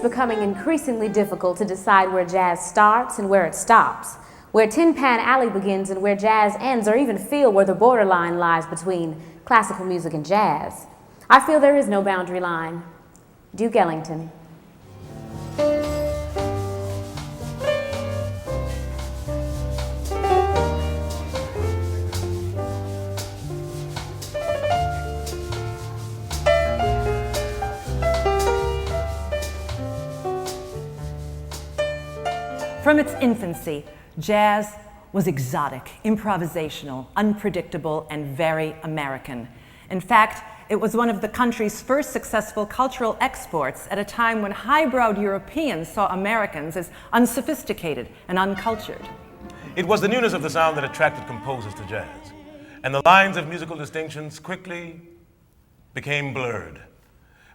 becoming increasingly difficult to decide where jazz starts and where it stops, where Tin Pan Alley begins and where jazz ends, or even feel where the borderline lies between classical music and jazz. I feel there is no boundary line. Duke Ellington. From its infancy, jazz was exotic, improvisational, unpredictable, and very American. In fact, it was one of the country's first successful cultural exports at a time when highbrowed Europeans saw Americans as unsophisticated and uncultured. It was the newness of the sound that attracted composers to jazz, and the lines of musical distinctions quickly became blurred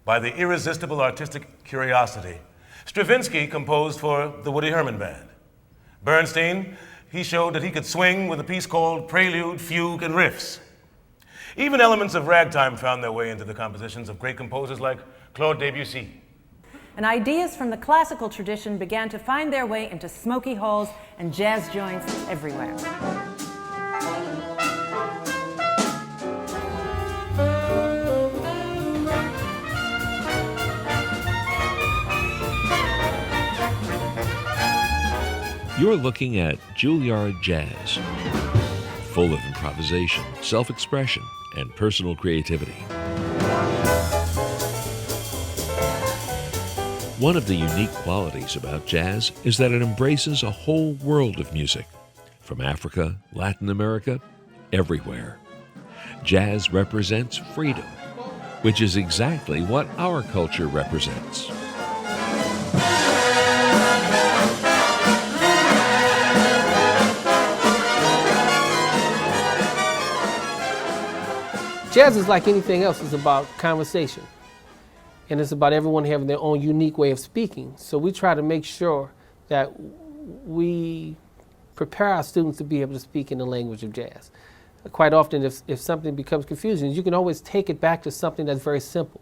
by the irresistible artistic curiosity. Stravinsky composed for the Woody Herman Band. Bernstein, he showed that he could swing with a piece called Prelude, Fugue, and Riffs. Even elements of ragtime found their way into the compositions of great composers like Claude Debussy. And ideas from the classical tradition began to find their way into smoky halls and jazz joints everywhere. You're looking at Juilliard Jazz, full of improvisation, self-expression, and personal creativity. One of the unique qualities about jazz is that it embraces a whole world of music, from Africa, Latin America, everywhere. Jazz represents freedom, which is exactly what our culture represents. Jazz is like anything else. It's about conversation. And it's about everyone having their own unique way of speaking. So we try to make sure that we prepare our students to be able to speak in the language of jazz. Quite often, if something becomes confusing, you can always take it back to something that's very simple.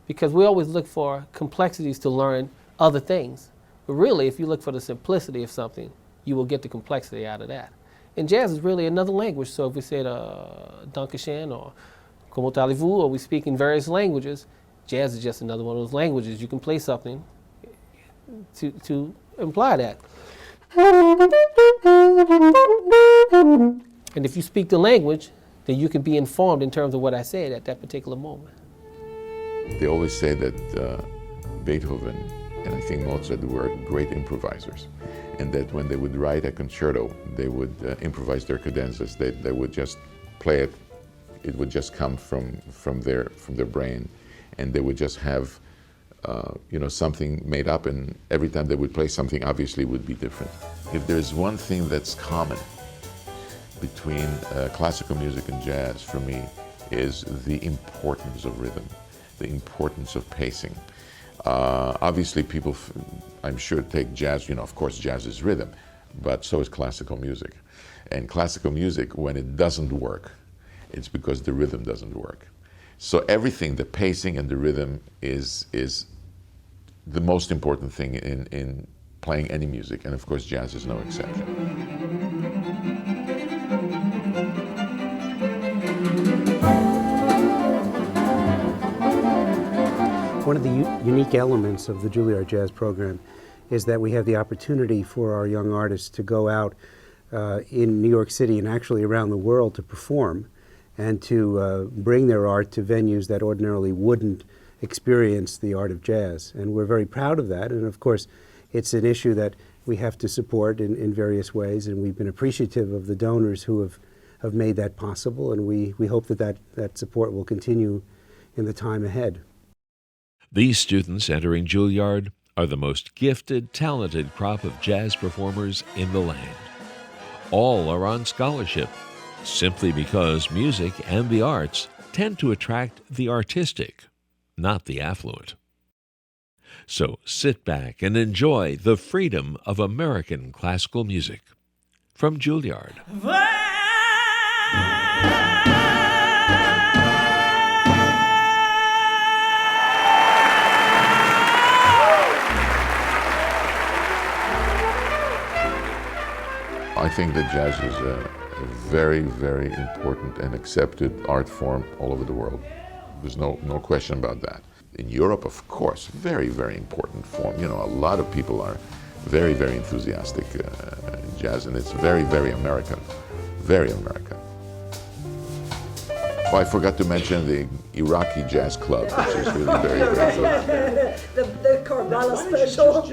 Because we always look for complexities to learn other things. But really, if you look for the simplicity of something, you will get the complexity out of that. And jazz is really another language. So if we say Dankeschön or Comment allez-vous, or we speak in various languages, jazz is just another one of those languages. You can play something to imply that. And if you speak the language, then you can be informed in terms of what I said at that particular moment. They always say that Beethoven and I think Mozart were great improvisers, and that when they would write a concerto, they would improvise their cadenzas. They would just play it. It would just come from their brain, and they would just have something made up, and every time they would play something obviously would be different. If there's one thing that's common between classical music and jazz for me is the importance of rhythm, the importance of pacing. Obviously people, I'm sure, take jazz, of course jazz is rhythm, but so is classical music. And classical music, when it doesn't work, it's because the rhythm doesn't work. So everything, the pacing and the rhythm is the most important thing in playing any music, and of course jazz is no exception. One of the unique elements of the Juilliard Jazz program is that we have the opportunity for our young artists to go out in New York City and actually around the world to perform and to bring their art to venues that ordinarily wouldn't experience the art of jazz. And we're very proud of that. And of course, it's an issue that we have to support in various ways. And we've been appreciative of the donors who have made that possible. And we hope that support will continue in the time ahead. These students entering Juilliard are the most gifted, talented crop of jazz performers in the land. All are on scholarship, simply because music and the arts tend to attract the artistic, not the affluent. So sit back and enjoy the freedom of American classical music. From Juilliard. think that jazz is a very, very important and accepted art form all over the world. There's no question about that. In Europe, of course, very, very important form. You know, a lot of people are very, very enthusiastic in jazz, and it's very, very American. Very American. Oh, I forgot to mention the Iraqi Jazz Club, which is really very, very good. The Karbala special.